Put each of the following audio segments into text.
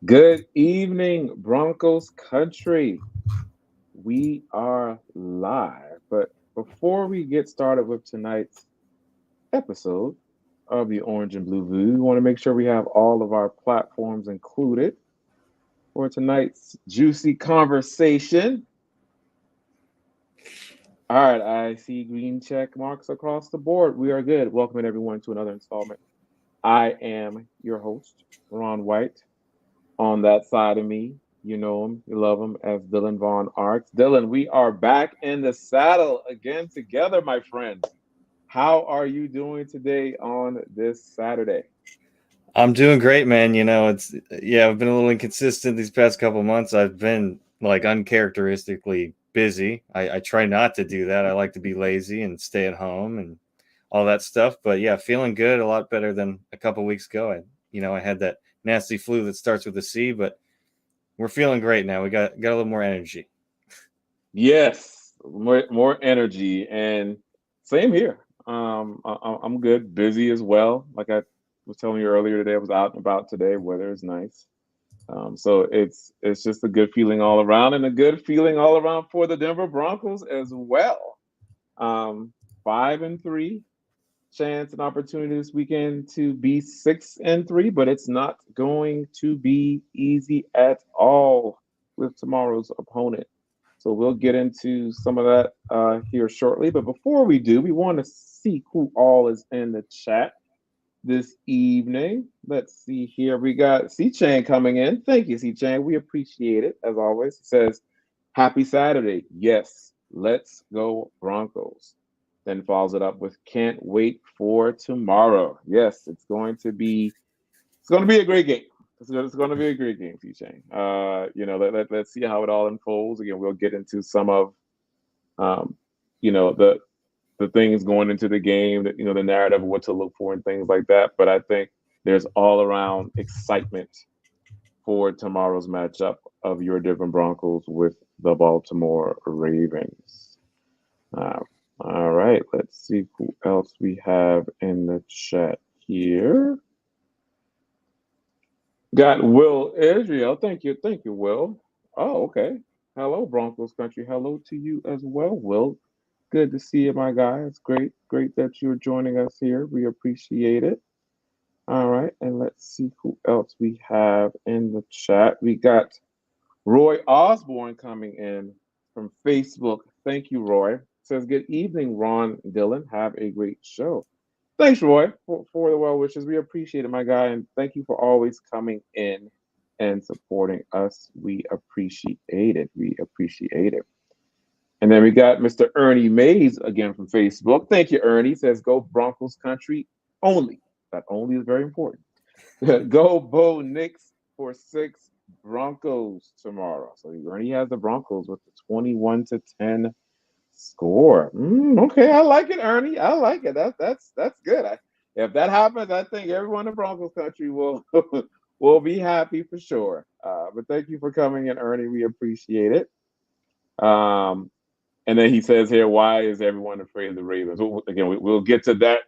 Good evening, Broncos country. We are live. But before we get started with tonight's episode of the Orange and Blue View, we want to make sure we have all of our platforms included for tonight's juicy conversation. All right, I see green check marks across the board. We are good. Welcoming everyone to another installment. I am your host, Ron White. On that side of me. You know him, you love him as Dylan Vaughn Arts. Dylan, we are back in the saddle again together, my friend. How are you doing today on this Saturday? I'm doing great, man. I've been a little inconsistent these past couple months. I've been like uncharacteristically busy. I try not to do that. I like to be lazy and stay at home and all that stuff. But yeah, feeling good, a lot better than a couple weeks ago. I had that nasty flu that starts with a C, but we're feeling great now. We got a little more energy. Yes, more energy, and same here. I'm good, busy as well. Like I was telling you earlier today, I was out and about today. Weather is nice. So it's just a good feeling all around, and a good feeling all around for the Denver Broncos as well. 5-3, chance and opportunity this weekend to be 6-3, but it's not going to be easy at all with tomorrow's opponent. So we'll get into some of that here shortly. But before we do, we want to see who all is in the chat this evening. Let's see here. We got C Chain coming in. Thank you, C Chain. We appreciate it as always. It says, "Happy Saturday. Yes, let's go Broncos." Then follows it up with, "Can't wait for tomorrow." Yes, it's going to be a great game. It's going to be a great game, C Chain. Let's see how it all unfolds. Again, we'll get into some of um, the things going into the game, that the narrative, what to look for, and things like that. But I think there's all around excitement for tomorrow's matchup of your Denver Broncos with the Baltimore Ravens. Uh, all right, let's see who else we have in the chat here. Got Will Israel. Thank you, Will. Oh, okay. Hello, Broncos country. Hello to you as well, Will. Good to see you, my guy. It's great that you're joining us here. We appreciate it. All right, and let's see who else we have in the chat. We got Roy Osborne coming in from Facebook. Thank you, Roy. Says, "Good evening, Ron and Dylan. Have a great show." Thanks, Roy, for the well wishes. We appreciate it, my guy, and thank you for always coming in and supporting us. We appreciate it. We appreciate it. And then we got Mr. Ernie Mays again from Facebook. Thank you, Ernie. Says, "Go Broncos country only." That only is very important. Go Bo Nix for 6 Broncos tomorrow. So Ernie has the Broncos with the 21-10 score. Okay, I like it, Ernie. I like it. That's good. If that happens, I think everyone in Broncos country will will be happy for sure. But thank you for coming in, Ernie. We appreciate it. Um, and then he says here, "Why is everyone afraid of the Ravens?" Again, we'll get to that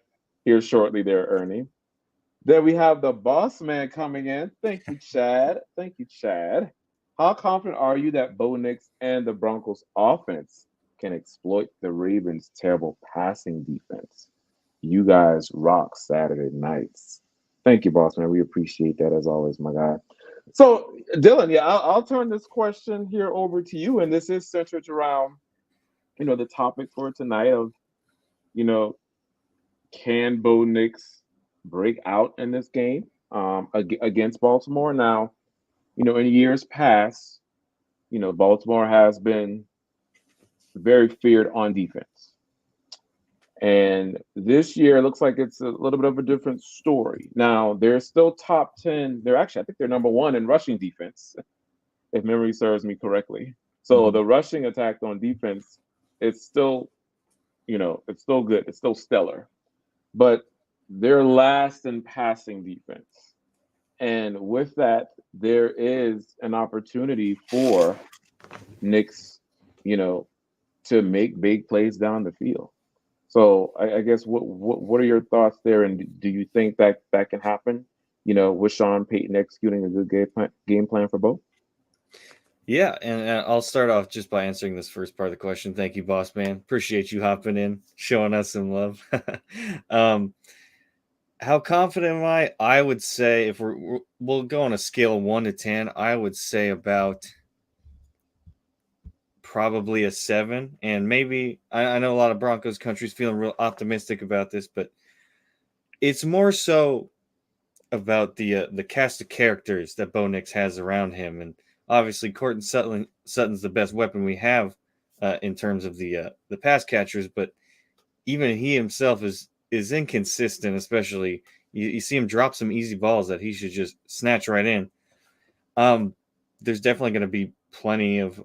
here shortly, there, Ernie. Then we have the boss man coming in. Thank you, Chad. Thank you, Chad. How confident are you that Bo Nix and the Broncos offense can exploit the Ravens' terrible passing defense? You guys rock Saturday nights. Thank you, boss man. We appreciate that as always, my guy. So, Dylan, yeah, I'll turn this question here over to you, and this is centered around the topic for tonight of you know can Bo Nix break out in this game against Baltimore? Now, in years past, Baltimore has been very feared on defense. And this year, it looks like it's a little bit of a different story. Now, they're still top 10. They're actually, I think they're number one in rushing defense, if memory serves me correctly. So Mhm. the rushing attack on defense, it's still, it's still good. It's still stellar. But they're last in passing defense. And with that, there is an opportunity for Knicks, you know, to make big plays down the field. So I guess what are your thoughts there, and do you think that that can happen with Sean Payton executing a good game plan for both? Yeah, and I'll start off just by answering this first part of the question. Thank you, boss man. Appreciate you hopping in, showing us some love. um, how confident am I? I would say if we'll go on a scale of 1 to 10, I would say about probably a 7. And maybe I know a lot of Broncos country's feeling real optimistic about this, but it's more so about the cast of characters that Bo Nix has around him, and obviously Sutton's the best weapon we have in terms of the pass catchers, but even he himself is inconsistent. Especially you see him drop some easy balls that he should just snatch right in. Um, there's definitely going to be plenty of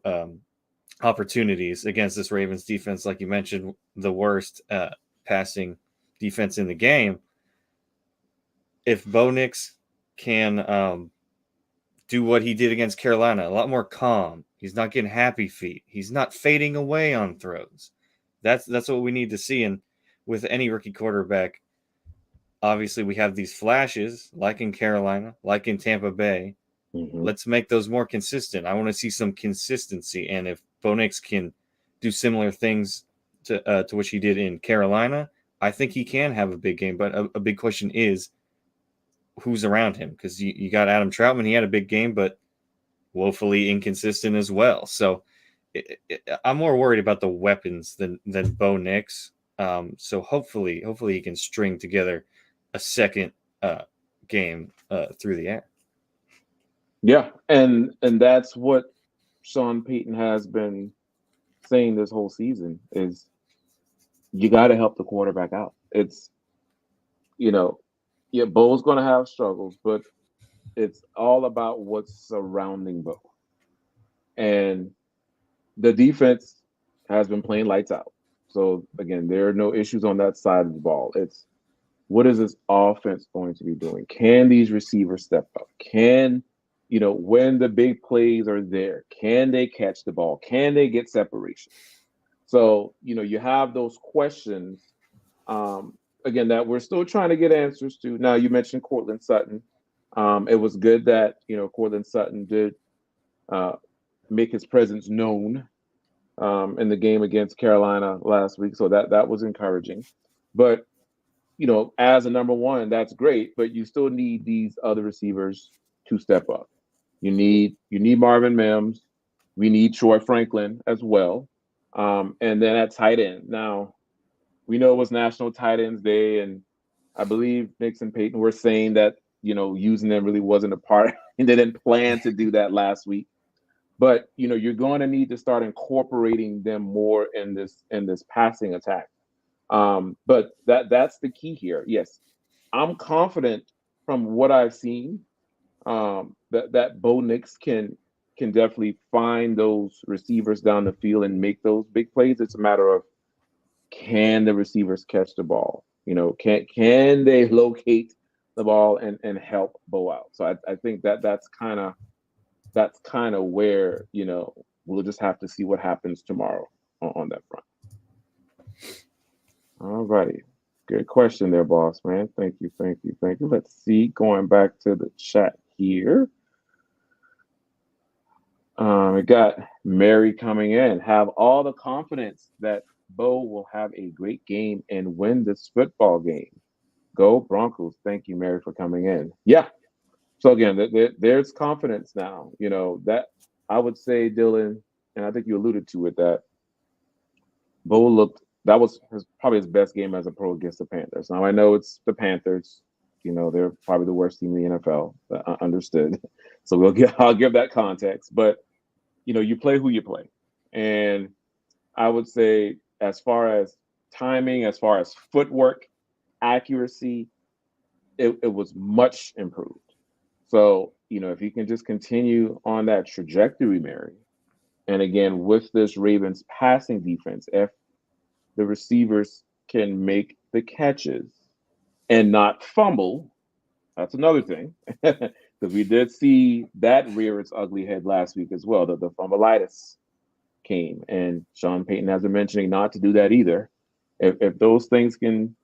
opportunities against this Ravens defense, like you mentioned, the worst passing defense in the game. If Bo Nix can do what he did against Carolina, a lot more calm. He's not getting happy feet. He's not fading away on throws. That's what we need to see. And with any rookie quarterback, obviously we have these flashes, like in Carolina, like in Tampa Bay. Mm-hmm. Let's make those more consistent. I want to see some consistency. And if Bo Nix can do similar things to which he did in Carolina, I think he can have a big game. But a big question is who's around him, because you got Adam Troutman. He had a big game, but woefully inconsistent as well. So I'm more worried about the weapons than Bo Nix. So hopefully he can string together a second game through the air. Yeah, and that's what Sean Payton has been saying this whole season is you got to help the quarterback out. It's you know, yeah, Bo's going to have struggles, but it's all about what's surrounding Bo. And the defense has been playing lights out. So again, there are no issues on that side of the ball. It's what is this offense going to be doing? Can these receivers step up? Can, when the big plays are there, can they catch the ball? Can they get separation? So, you have those questions, again, that we're still trying to get answers to. Now, you mentioned Cortland Sutton. It was good that, Cortland Sutton did uh, make his presence known in the game against Carolina last week. So that was encouraging. But as a number one, that's great, but you still need these other receivers to step up. You need Marvin Mims. We need Troy Franklin as well. And then at tight end. Now, we know it was National Tight Ends Day, and I believe Nix and Peyton were saying that, using them really wasn't a part, and they didn't plan to do that last week. But you're going to need to start incorporating them more in this passing attack. But that's the key here. Yes, I'm confident from what I've seen that Bo Nix can definitely find those receivers down the field and make those big plays. It's a matter of can the receivers catch the ball? Can they locate the ball and help Bo out? So I think that's kind of where we'll just have to see what happens tomorrow on that front. All righty. Good question there, boss man. Thank you, thank you, thank you. Let's see. Going back to the chat here. We got Mary coming in. Have all the confidence that Bo will have a great game and win this football game. Go Broncos. Thank you, Mary, for coming in. Yeah. So again, there's confidence now. That I would say, Dylan, and I think you alluded to it, that Bo looked that was probably his best game as a pro against the Panthers. Now I know it's the Panthers. They're probably the worst team in the NFL. Understood. So I'll give that context. But you play who you play, and I would say as far as timing, as far as footwork, accuracy, it was much improved. So if you can just continue on that trajectory, Mary, and again with this Ravens passing defense, if the receivers can make the catches and not fumble. That's another thing. Because we did see that rear its ugly head last week as well. The fumbleitis came. And Sean Payton has been mentioning not to do that either. If those things can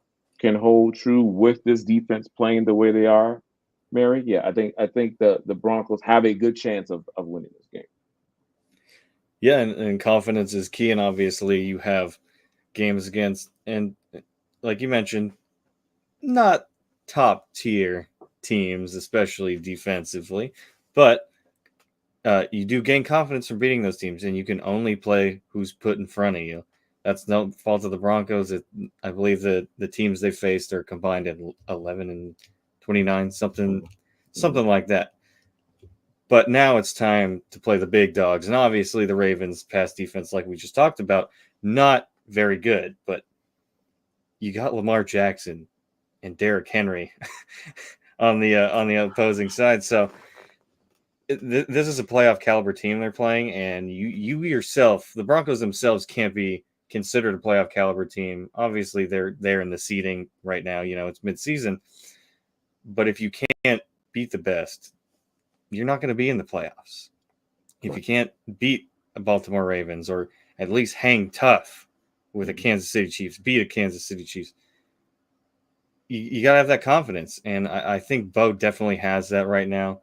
hold true with this defense playing the way they are, Mary. Yeah, I think the Broncos have a good chance of winning this game. Yeah, and confidence is key, and obviously you have games against, and like you mentioned, not top tier teams, especially defensively, but you do gain confidence from beating those teams, and you can only play who's put in front of you. That's no fault of the Broncos. I believe the teams they faced are combined at 11-29, something like that. But now it's time to play the big dogs, and obviously the Ravens' pass defense, like we just talked about, not very good. But you got Lamar Jackson and Derrick Henry on the opposing side, so this is a playoff caliber team they're playing, and you yourself, the Broncos themselves, can't be considered a playoff caliber team. Obviously, they're in the seeding right now. You know, it's midseason, but if you can't beat the best, you're not going to be in the playoffs. If you can't beat a Baltimore Ravens or at least hang tough with a Kansas City Chiefs, beat a Kansas City Chiefs, you got to have that confidence, and I think Bo definitely has that right now.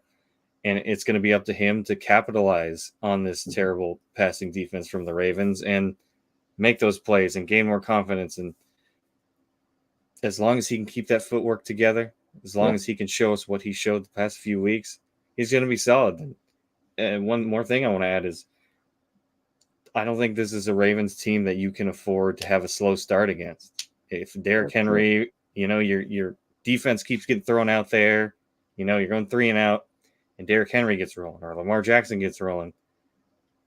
And it's going to be up to him to capitalize on this terrible passing defense from the Ravens and make those plays and gain more confidence. And as long as he can keep that footwork together, as long Yeah. as he can show us what he showed the past few weeks, he's going to be solid. And one more thing I want to add is I don't think this is a Ravens team that you can afford to have a slow start against. If Derrick That's true. Henry, your defense keeps getting thrown out there, you're going 3-and-out, and Derrick Henry gets rolling or Lamar Jackson gets rolling,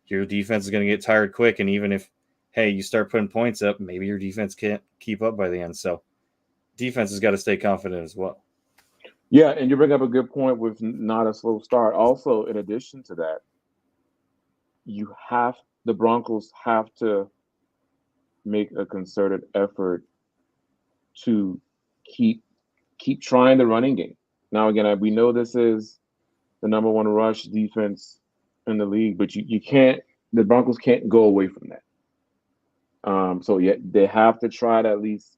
your defense is going to get tired quick. And even if, hey, you start putting points up, maybe your defense can't keep up by the end. So defense has got to stay confident as well. Yeah, and you bring up a good point with not a slow start. Also, in addition to that, you have the Broncos have to make a concerted effort to keep keep trying the running game. Now, again, we know this is the number one rush defense in the league, but you can't. The Broncos can't go away from that. So yeah, they have to try to at least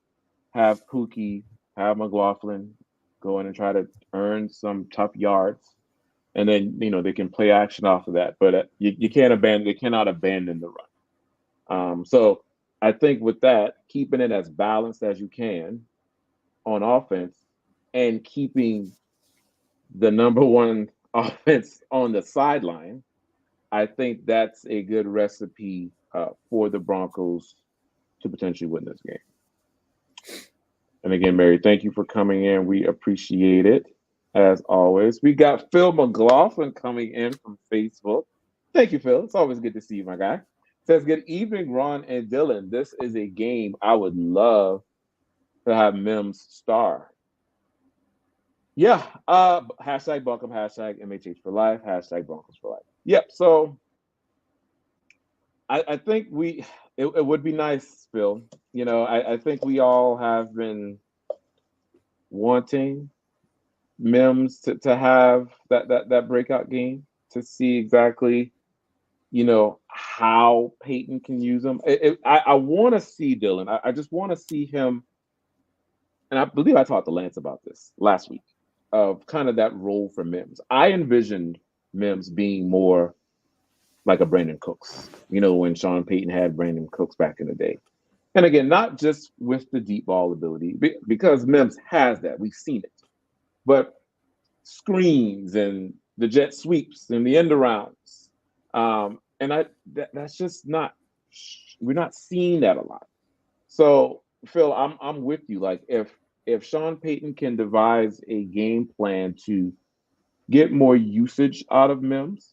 have Pookie, have McLaughlin go in and try to earn some tough yards, and then they can play action off of that. But you can't abandon. They cannot abandon the run. So I think with that, keeping it as balanced as you can on offense and keeping the number one offense on the sideline, I think that's a good recipe for the Broncos to potentially win this game. And again, Mary, thank you for coming in. We appreciate it as always. We got Phil McLaughlin coming in from Facebook. Thank you, Phil. It's always good to see you, my guy. Says, good evening, Ron and Dylan. This is a game I would love to have Mims star. Yeah. Hashtag Buncombe, hashtag MHH for life, hashtag Broncos for life. Yep. So I think it would be nice, Phil. I think we all have been wanting Mims to have that breakout game to see exactly, how Peyton can use him. I want to see Dylan. I just want to see him, and I believe I talked to Lance about this last week, of kind of that role for Mims. I envisioned Mims being more like a Brandon Cooks, when Sean Payton had Brandon Cooks back in the day. And again, not just with the deep ball ability, because Mims has that. We've seen it. But screens and the jet sweeps and the end arounds. That's just not, we're not seeing that a lot. So Phil, I'm with you. Like if Sean Payton can devise a game plan to get more usage out of Mims,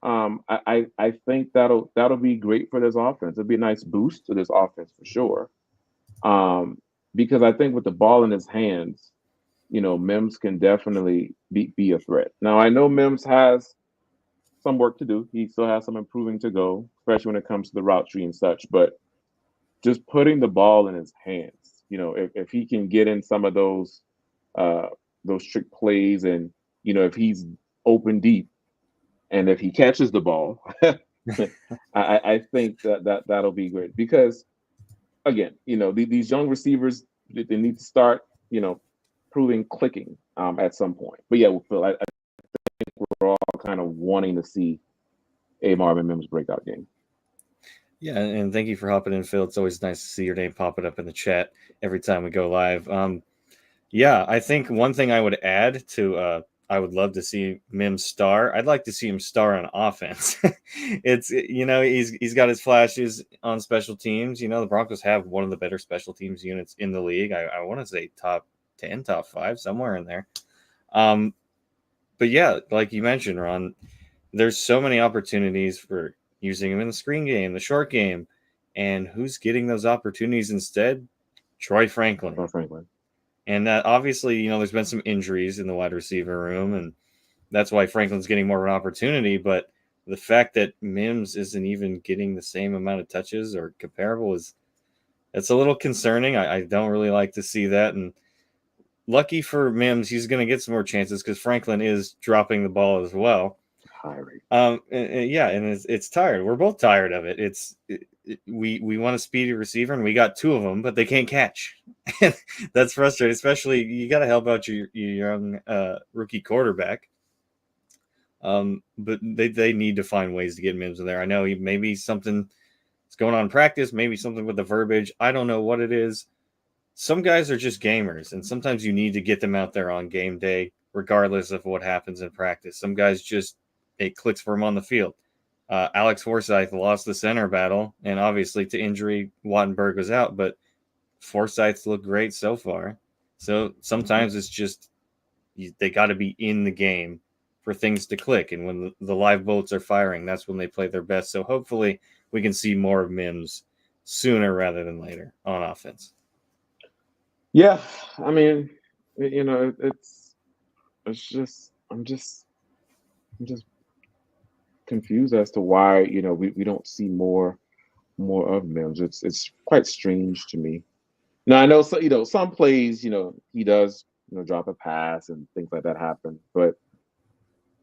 I think that'll be great for this offense. It'll be a nice boost to this offense for sure. Because I think with the ball in his hands, Mims can definitely be a threat. Now I know Mims has some work to do. He still has some improving to go, especially when it comes to the route tree and such. But just putting the ball in his hands, if he can get in some of those trick plays, and if he's open deep, and if he catches the ball, I think that'll be great. Because again, these young receivers, they need to start, proving clicking at some point. But yeah, Phil, I think we're all kind of wanting to see a Marvin Mims breakout game. Yeah, and thank you for hopping in, Phil. It's always nice to see your name popping up in the chat every time we go live. Yeah, I think one thing I would add to I would love to see Mims star. I'd like to see him star on offense. It's he's got his flashes on special teams. The Broncos have one of the better special teams units in the league. I want to say top 10, top 5, somewhere in there. But yeah, like you mentioned, Ron, there's so many opportunities for using him in the screen game, the short game, and who's getting those opportunities instead? Troy Franklin. Troy Franklin. And that obviously, there's been some injuries in the wide receiver room, and that's why Franklin's getting more of an opportunity. But the fact that Mims isn't even getting the same amount of touches or comparable it's a little concerning. I don't really like to see that. And lucky for Mims, he's going to get some more chances because Franklin is dropping the ball as well. High rate. And it's tired. We're both tired of it. We want a speedy receiver, and we got 2 of them, but they can't catch. That's frustrating. Especially you got to help out your young rookie quarterback. But they need to find ways to get Mims in there. I know maybe something is going on in practice, maybe something with the verbiage. I don't know what it is. Some guys are just gamers, and sometimes you need to get them out there on game day, regardless of what happens in practice. Some guys just it clicks for him on the field. Alex Forsyth lost the center battle, and obviously to injury, Wattenberg was out, but Forsyth's looked great so far. So sometimes it's just they got to be in the game for things to click, and when the live bolts are firing, that's when they play their best. So hopefully we can see more of Mims sooner rather than later on offense. Yeah, I mean, it's just I'm just confused as to why we don't see more of Mims. It's quite strange to me. Now I know some plays he does drop a pass and things like that happen, but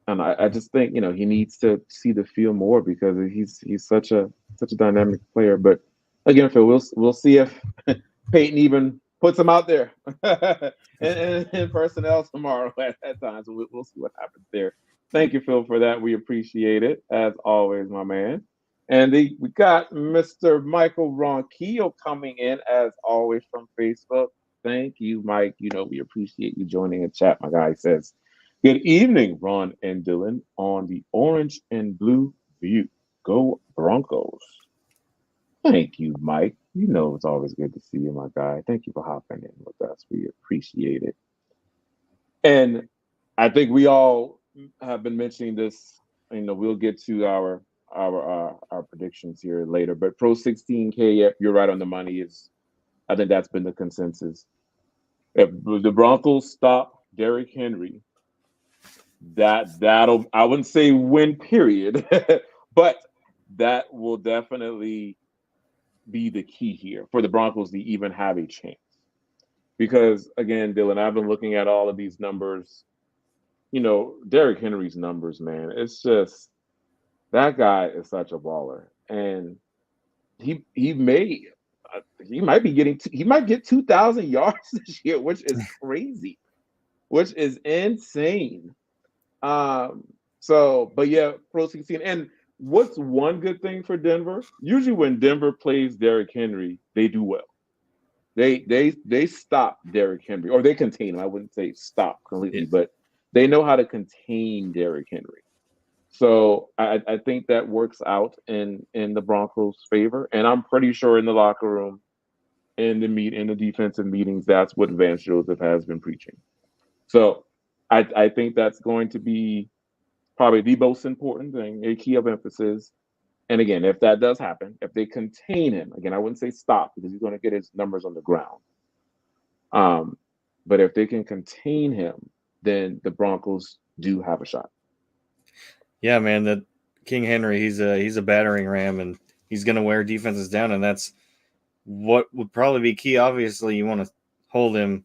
I just think he needs to see the field more because he's such a dynamic player. But again, Phil, we'll see if Peyton even puts him out there in personnel tomorrow at times. So we'll see what happens there. Thank you, Phil, for that. We appreciate it as always, my man. And we got Mr. Michael Ronquillo coming in as always from Facebook. Thank you, Mike. We appreciate you joining the chat. My guy says, "Good evening, Ron and Dylan on the Orange and Blue View. Go Broncos." Thank you, Mike. It's always good to see you, my guy. Thank you for hopping in with us. We appreciate it. And I think we all have been mentioning this. We'll get to our predictions here later. But Pro 16K, yep, you're right on the money. I think that's been the consensus. If the Broncos stop Derrick Henry, that'll I wouldn't say win period, but that will definitely be the key here for the Broncos to even have a chance. Because again, Dylan, I've been looking at all of these numbers. Derrick Henry's numbers, man. It's just that guy is such a baller, and he might get 2,000 yards this year, which is crazy, which is insane. But yeah, Pro 16. And what's one good thing for Denver? Usually when Denver plays Derrick Henry, they do well. They stop Derrick Henry, or they contain him. I wouldn't say stop completely, but they know how to contain Derrick Henry. So I think that works out in the Broncos' favor, and I'm pretty sure in the locker room, in the defensive meetings, that's what Vance Joseph has been preaching. So I think that's going to be probably the most important thing, a key of emphasis. And again, if that does happen, if they contain him, again, I wouldn't say stop because he's going to get his numbers on the ground. But if they can contain him, then the Broncos do have a shot. Yeah, man, that King Henry, he's a battering ram, and he's going to wear defenses down, and that's what would probably be key. Obviously, you want to hold him,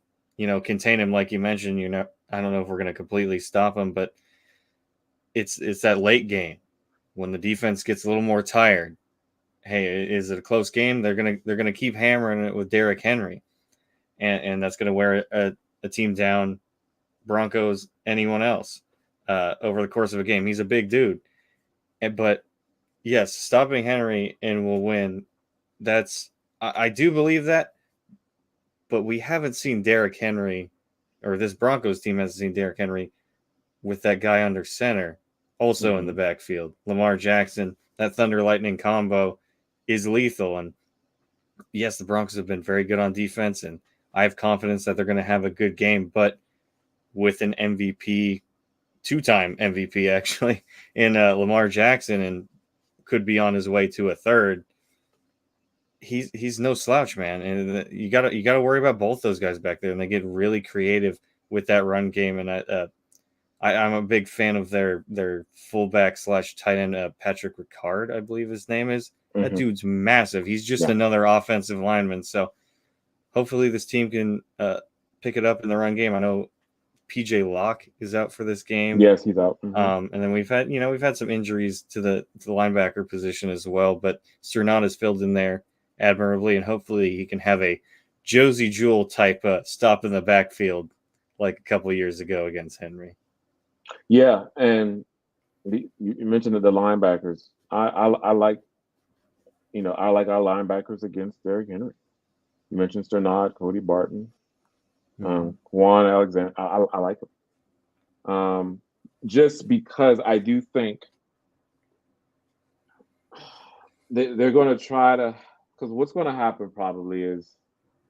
contain him, like you mentioned. I don't know if we're going to completely stop him, but it's that late game when the defense gets a little more tired. Hey, is it a close game? They're gonna keep hammering it with Derrick Henry, and that's gonna wear a team down, Broncos, anyone else, over the course of a game. He's a big dude. But yes, stopping Henry and we'll win. I do believe that, but we haven't seen Derrick Henry, or this Broncos team hasn't seen Derrick Henry with that guy under center, also in the backfield. Lamar Jackson, that Thunder Lightning combo is lethal. And yes, the Broncos have been very good on defense, and I have confidence that they're going to have a good game. But with an MVP, two-time MVP actually, in Lamar Jackson, and could be on his way to a third, he's no slouch, man. And you gotta worry about both those guys back there, and they get really creative with that run game. And I'm a big fan of their fullback / tight end, Patrick Ricard, I believe his name is. That dude's massive. He's just another offensive lineman. So hopefully this team can pick it up in the run game. I know PJ Locke is out for this game. Yes, he's out. And then we've had some injuries to the linebacker position as well, but Cernat is filled in there admirably, and hopefully he can have a Josie Jewell type stop in the backfield like a couple of years ago against Henry. Yeah, and you mentioned the linebackers. I like our linebackers against Derrick Henry. You mentioned Cernat, Cody Barton, Juan Alexander. I like them. Just because I do think they're going to try to, because what's going to happen probably is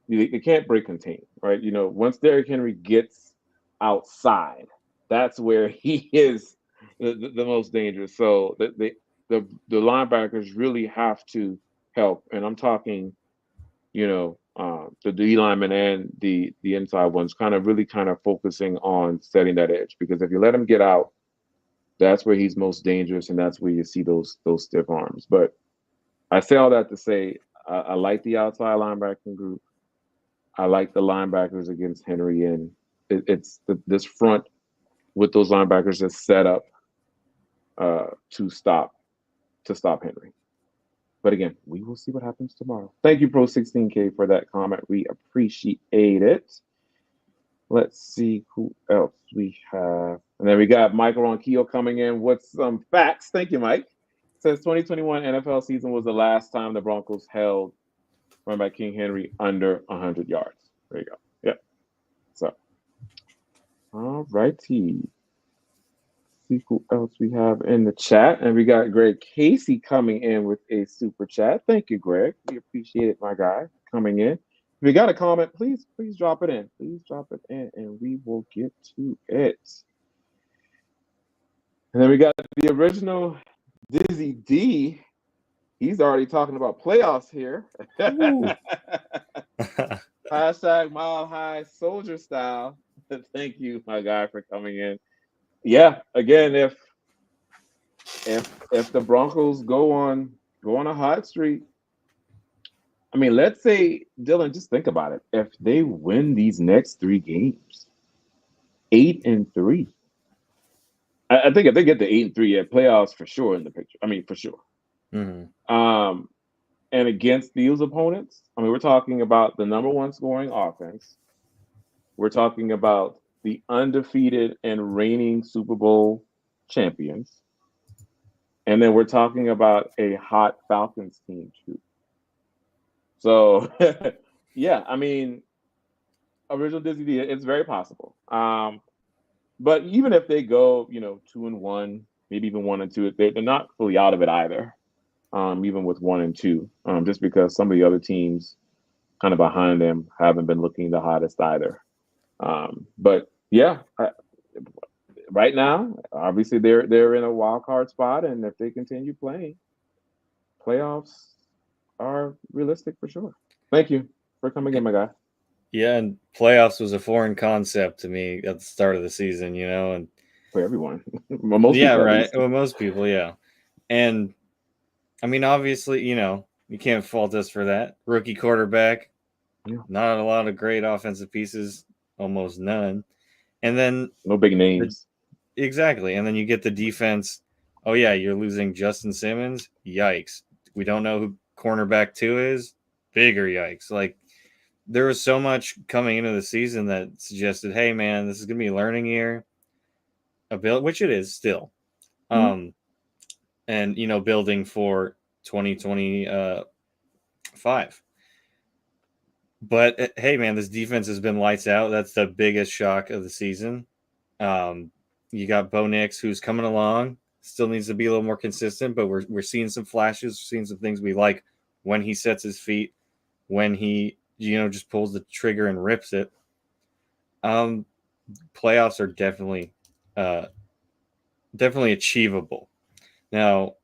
they can't break contain, right? Once Derrick Henry gets outside, that's where he is the most dangerous. So the linebackers really have to help, and I'm talking, the D linemen and the inside ones, kind of focusing on setting that edge, because if you let him get out, that's where he's most dangerous, and that's where you see those stiff arms. But I say all that to say I like the outside linebacking group. I like the linebackers against Henry, and it's this front with those linebackers just set up to stop Henry. But again, we will see what happens tomorrow. Thank you, Pro16K, for that comment. We appreciate it. Let's see who else we have. And then we got Michael Ronquillo coming in with some facts. Thank you, Mike. Says 2021 NFL season was the last time the Broncos held run by King Henry under 100 yards. There you go. Yep. So, all righty. See who else we have in the chat. And we got Greg Casey coming in with a super chat. Thank you, Greg. We appreciate it, my guy, coming in. If you got a comment, please drop it in. Please drop it in, and we will get to it. And then we got the original Dizzy D. He's already talking about playoffs here. Hashtag Mile High Soldier Style. Thank you, my guy, for coming in. Yeah, again, if the Broncos go on a hot streak, I mean, let's say, Dylan, just think about it. If they win these next 3 games, 8-3, I think if they get to 8-3, yeah, playoffs for sure in the picture. I mean, for sure. And against these opponents, I mean, we're talking about the number 1 scoring offense. We're talking about the undefeated and reigning Super Bowl champions. And then we're talking about a hot Falcons team, too. So, yeah, I mean, original Dizzy D, it's very possible. But even if they go, 2-1, maybe even 1-2, they're not fully out of it either, even with 1-2, just because some of the other teams kind of behind them haven't been looking the hottest either. But yeah, right now, obviously they're in a wild card spot, and if they continue playing, playoffs are realistic for sure. Thank you for coming in, my guy. Yeah, and playoffs was a foreign concept to me at the start of the season, and for everyone. Most yeah, people, right. Well, most people, yeah. And I mean, obviously, you can't fault us for that. Rookie quarterback, not a lot of great offensive pieces, almost none. And then no big names. Exactly. And then you get the defense. Oh, yeah, you're losing Justin Simmons. Yikes. We don't know who cornerback 2 is. Bigger yikes. Like, there was so much coming into the season that suggested, hey man, this is gonna be a learning year, a build, which it is still. Hmm. And building for 2025. But hey man, this defense has been lights out. That's the biggest shock of the season. Um, you got Bo Nix, who's coming along. Still needs to be a little more consistent, but we're seeing some flashes, seeing some things we like when he sets his feet, when he just pulls the trigger and rips it. Um, Playoffs are uh, definitely achievable. Now,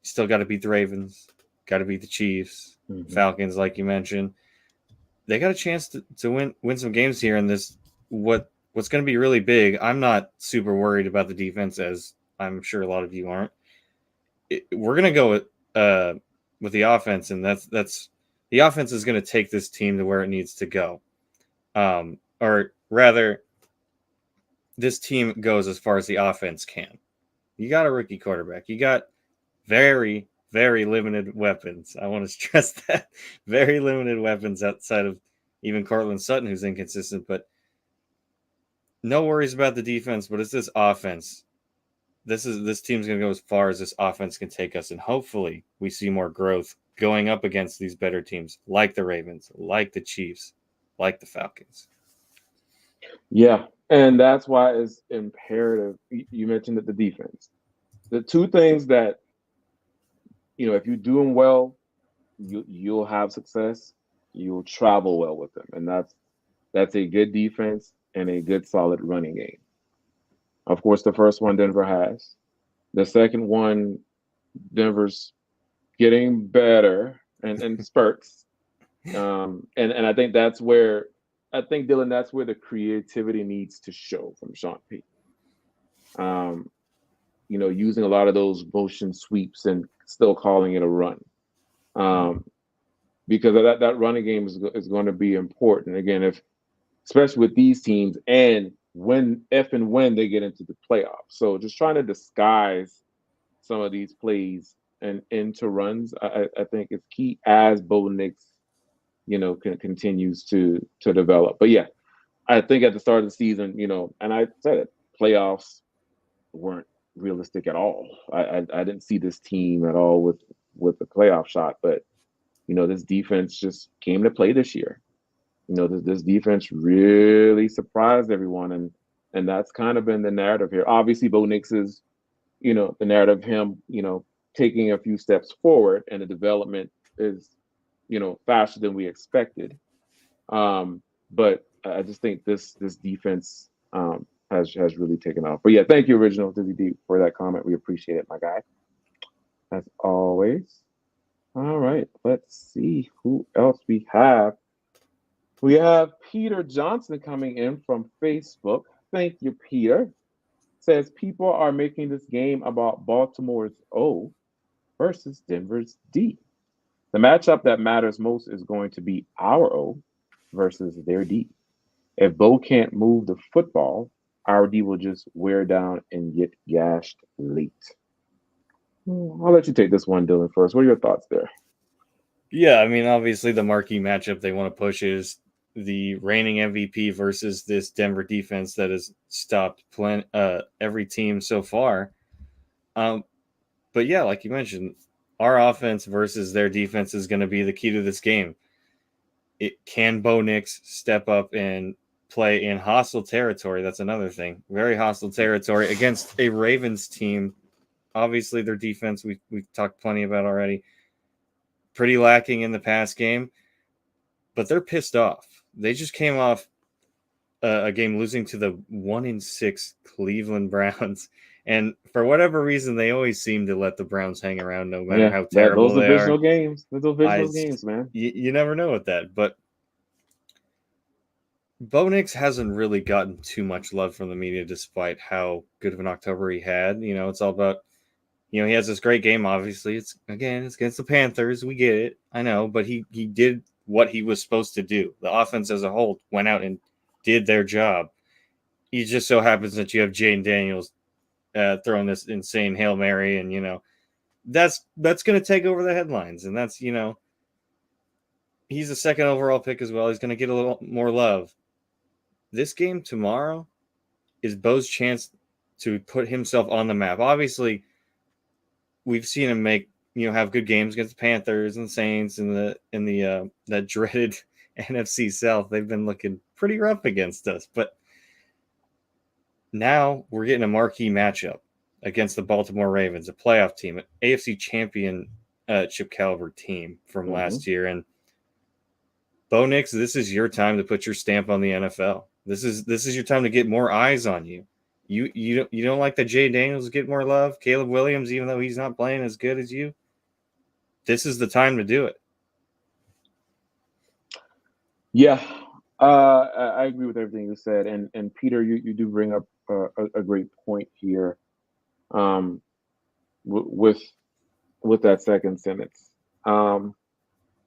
still got to beat the Ravens, got to beat the Chiefs, Hmm. Falcons, like you mentioned. They got a chance to win some games here in this. What's going to be really big. I'm not super worried about the defense, as I'm sure a lot of you aren't. We're going to go with the offense, and that's the offense is going to take this team to where it needs to go. Or rather, this team goes as far as the offense can. You got a rookie quarterback. You got very, very limited weapons. I want to stress that. Very limited weapons outside of even Cortland Sutton, who's inconsistent. But no worries about the defense, but it's this offense. This team's going to go as far as this offense can take us, and hopefully we see more growth going up against these better teams like the Ravens, like the Chiefs, like the Falcons. Yeah, and that's why it's imperative. You mentioned that the defense. The two things that if you're doing well, you'll have success. You'll travel well with them, and that's a good defense and a good solid running game. Of course, the first one Denver has. The second one, Denver's getting better and spurts. And I think Dylan, that's where the creativity needs to show from Sean Payton. Um, using a lot of those motion sweeps and still calling it a run. Um, because that running game is going to be important. Again, if especially with these teams and when they get into the playoffs. So just trying to disguise some of these plays and into runs, I think is key as Bo Nix, continues to develop. But yeah, I think at the start of the season, and I said it, playoffs weren't realistic at all. I didn't see this team at all with the playoff shot, but this defense just came to play this year. This defense really surprised everyone, and that's kind of been the narrative here. Obviously, Bo Nix is, the narrative of him, taking a few steps forward, and the development is, faster than we expected. But I just think this defense has really taken off. But yeah, thank you, Original Dizzy D, for that comment. We appreciate it, my guy, as always. All right, let's see who else we have. We have Peter Johnson coming in from Facebook. Thank you, Peter. Says people are making this game about Baltimore's O versus Denver's D. The matchup that matters most is going to be our O versus their D. If Bo can't move the football, our D will just wear down and get gashed late. I'll let you take this one, Dylan, first. What are your thoughts there? Yeah, I mean, obviously the marquee matchup they want to push is the reigning MVP versus this Denver defense that has stopped every team so far. Um, but yeah, like you mentioned, our offense versus their defense is going to be the key to this game. It can Bo Nix step up and play in hostile territory? That's another thing. Very hostile territory against a Ravens team. Obviously, their defense we've talked plenty about already. Pretty lacking in the pass game, but they're pissed off. They just came off a game losing to the 1-6 Cleveland Browns, and for whatever reason, they always seem to let the Browns hang around, no matter Yeah, how that terrible those they divisional are. games, those I divisional games, man. you never know with that, but Bo Nix hasn't really gotten too much love from the media, despite how good of an October he had. It's all about he has this great game. Obviously, it's against the Panthers. We get it, I know, but he did what he was supposed to do. The offense as a whole went out and did their job. It just so happens that you have Jaden Daniels throwing this insane Hail Mary, and that's going to take over the headlines, and that's he's a second overall pick as well. He's going to get a little more love. This game tomorrow is Bo's chance to put himself on the map. Obviously, we've seen him have good games against the Panthers and Saints and the that dreaded NFC South. They've been looking pretty rough against us, but now we're getting a marquee matchup against the Baltimore Ravens, a playoff team, an AFC championship caliber team from last year. And Bo Nix, this is your time to put your stamp on the NFL. This is your time to get more eyes on you. You don't like that Jay Daniels get more love, Caleb Williams, even though he's not playing as good as you. This is the time to do it. Yeah, I agree with everything you said, and Peter, you do bring up a great point here, um, with that second sentence,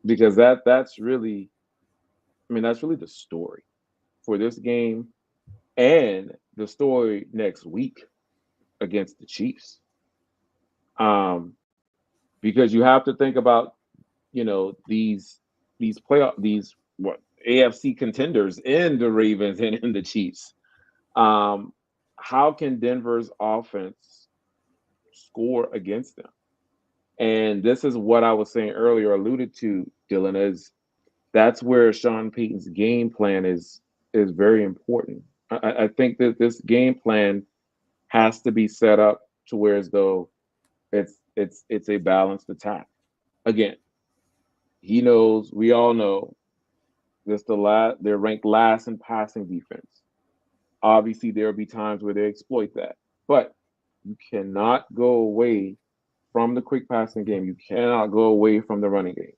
because that's really, I mean, that's really the story for this game and the story next week against the Chiefs, um, because you have to think about these playoff these what AFC contenders in the Ravens and in the Chiefs. Um, how can Denver's offense score against them? And this is what I was saying earlier, alluded to, Dylan, is that's where Sean Payton's game plan is very important. I think that this game plan has to be set up to where as though it's a balanced attack. Again, he knows, we all know, they're ranked last in passing defense. Obviously, there will be times where they exploit that, but you cannot go away from the quick passing game. You cannot go away from the running game.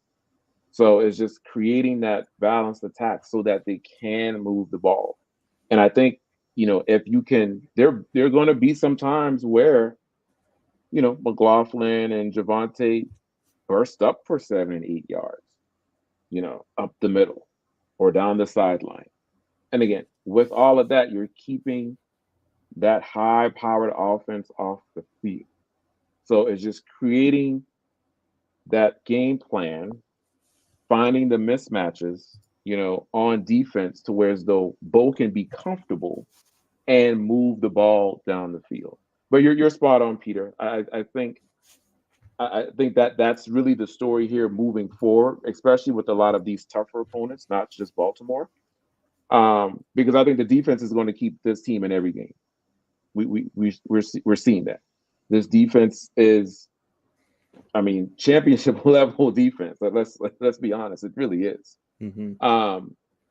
So it's just creating that balanced attack so that they can move the ball. And I think, if you can, there are going to be some times where, McLaughlin and Javante burst up for 7 and 8 yards, up the middle or down the sideline. And again, with all of that, you're keeping that high powered offense off the field. So it's just creating that game plan, finding the mismatches, on defense to where as though Bo can be comfortable and move the ball down the field. But you're spot on, Peter. I think that's really the story here moving forward, especially with a lot of these tougher opponents, not just Baltimore. Because I think the defense is going to keep this team in every game. We're seeing that. This defense is, I mean, championship level defense. Let's be honest, it really is. Mm-hmm.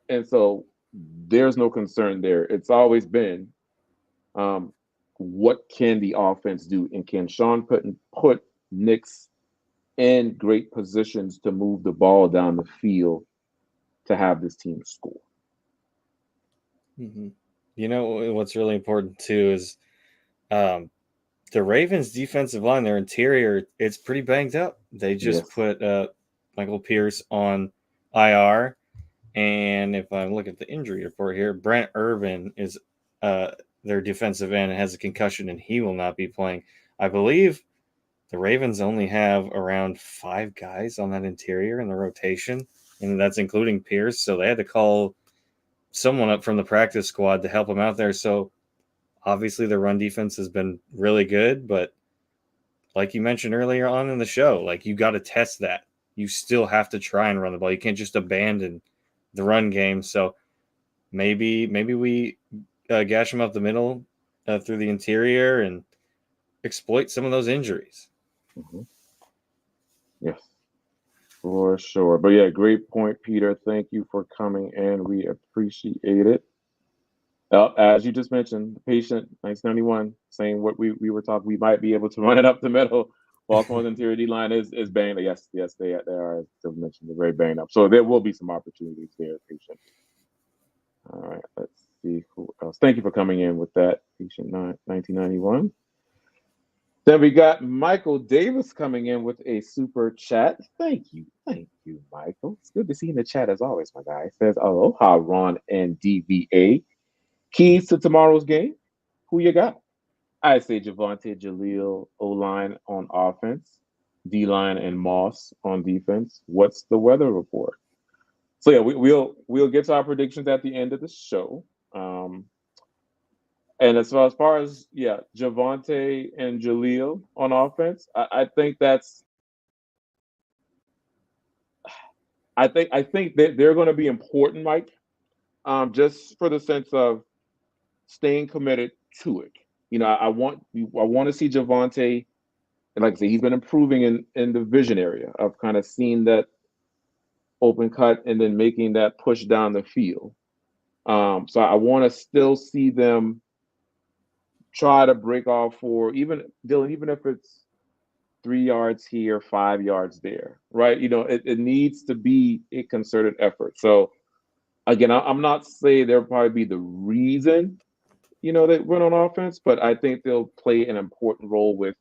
And so there's no concern there. It's always been, what can the offense do, and can Sean put Knicks in great positions to move the ball down the field to have this team score. Mm-hmm. You know what's really important too is um, the Ravens' defensive line, their interior, it's pretty banged up. They just Yes. put Michael Pierce on IR, and if I look at the injury report here, Brent Urban is their defensive end and has a concussion, and he will not be playing. I believe the Ravens only have around 5 guys on that interior in the rotation, and that's including Pierce. So they had to call someone up from the practice squad to help him out there. So obviously the run defense has been really good, but like you mentioned earlier on in the show, like you got to test that. You still have to try and run the ball. You can't just abandon the run game. So maybe we gash them up the middle through the interior and exploit some of those injuries. Mm-hmm. Yes, for sure. But yeah, great point, Peter. Thank you for coming in. We appreciate it. As you just mentioned, the patient 1991 saying what we were talking, we might be able to run it up the middle. Baltimore's interior D line is banged. Yes, they are, as Dylan mentioned, they're very banged up. So there will be some opportunities there, patient. All right, let's see who else. Thank you for coming in with that, patient 1991. Then we got Michael Davis coming in with a super chat. Thank you, Michael. It's good to see you in the chat as always, my guy. It says, aloha, Ron and DVA. Keys to tomorrow's game? Who you got? I say Javante, Jaleel, O-line on offense, D-line and Moss on defense. What's the weather report? So yeah, we'll get to our predictions at the end of the show. Um, and as far as yeah, Javante and Jaleel on offense, I think I think that they're going to be important, Mike. Just for the sense of staying committed to it. I want to see Javante, and like I say, he's been improving in the vision area of kind of seeing that open cut and then making that push down the field. So I want to still see them try to break off for even Dylan, even if it's 3 yards here, 5 yards there, right? It needs to be a concerted effort. So again, I'm not saying they'll probably be the reason they win on offense, but I think they'll play an important role with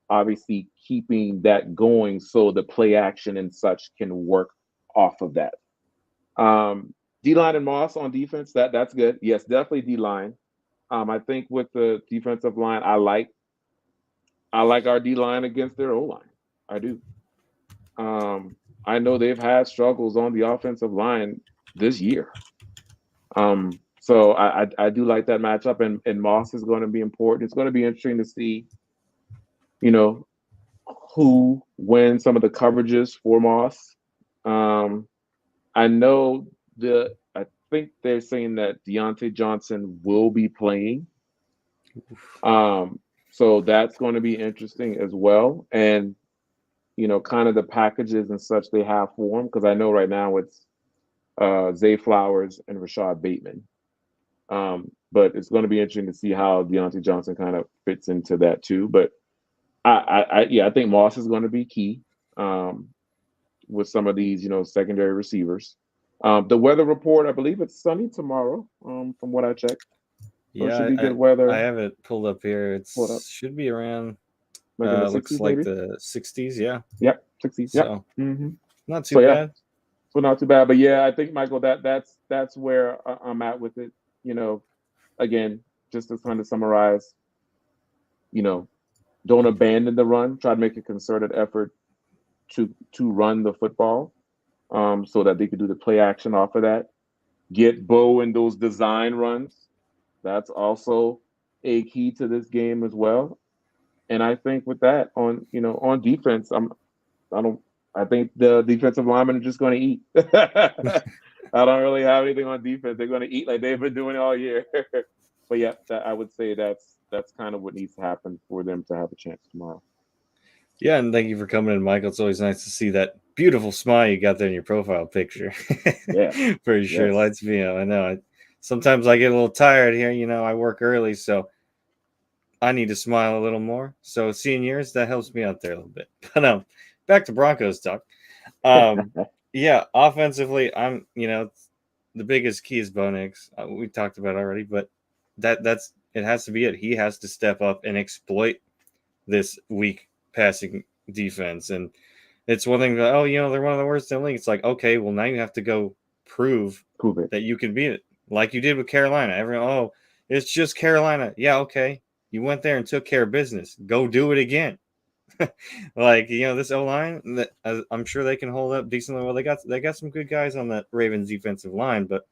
obviously keeping that going so the play action and such can work off of that. D line and Moss on defense, that's good. Yes, definitely D line. I think with the defensive line, I like our D line against their O line. I do. I know they've had struggles on the offensive line this year. So I do like that matchup, and Moss is going to be important. It's going to be interesting to see, you know, who wins some of the coverages for Moss. Um, I know I think they're saying that Deontay Johnson will be playing. Um, so that's going to be interesting as well. And kind of the packages and such they have for him, because I know right now it's Zay Flowers and Rashad Bateman. But it's going to be interesting to see how Deontay Johnson kind of fits into that too. But I think Moss is going to be key with some of these, secondary receivers. The weather report, I believe it's sunny tomorrow, from what I checked. So it should Yeah, be good I weather. have it pulled up here. Pulled up It's should be around like in the looks 60s, like maybe. the 60s. Yeah, Yep, 60s. Yep. so hmm not too So yeah, bad. so not too bad. But yeah, I think Michael, that's where I'm at with it. You know, again, just to kind of summarize, you know, don't abandon the run. Try to make a concerted effort to run the football, so that they could do the play action off of that. Get Bo in those design runs. That's also a key to this game as well. And I think with that on defense, I don't I think the defensive linemen are just going to eat. I don't really have anything on defense. They're going to eat like they've been doing all year. But yeah, I would say that's kind of what needs to happen for them to have a chance tomorrow. Yeah, and thank you for coming in, Michael. It's always nice to see that beautiful smile you got there in your profile picture. Yeah. For sure, Yes. lights me up. I know. Sometimes I get a little tired here. I work early, so I need to smile a little more. So seeing yours, that helps me out there a little bit. But back to Broncos talk. Um, yeah, offensively, the biggest key is Bo Nix. We talked about it already, but that's it has to be it. He has to step up and exploit this weak passing defense. And it's one thing that, they're one of the worst in the league. It's like, okay, well, now you have to go prove Prove it. that you can beat it, like you did with Carolina. Everyone, it's just Carolina. Yeah, okay. You went there and took care of business. Go do it again. Like, this O line, I'm sure they can hold up decently well. They got some good guys on that Ravens defensive line, but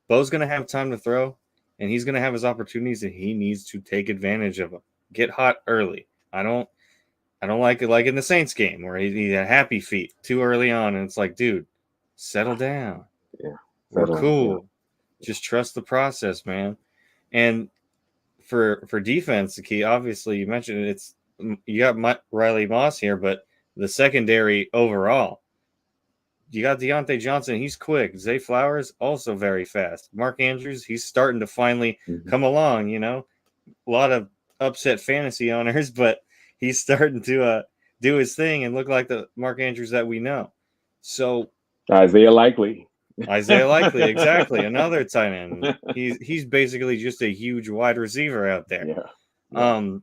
Bo's going to have time to throw, and he's going to have his opportunities, and he needs to take advantage of them. Get hot early. I don't like it like in the Saints game where he had happy feet too early on, and it's like, dude, settle down. Yeah. We're Settle in. Yeah. cool. Just trust the process, man. And for defense, the key, obviously, you mentioned it, it's you got Riley Moss here, but the secondary overall, you got Deontay Johnson. He's quick. Zay Flowers also very fast. Mark Andrews, he's starting to finally hmm come along. A lot of upset fantasy owners, but he's starting to do his thing and look like the Mark Andrews that we know. So Isaiah Likely. Isaiah Likely, exactly, another tight end. He's basically just a huge wide receiver out there. Yeah. Yeah. Um,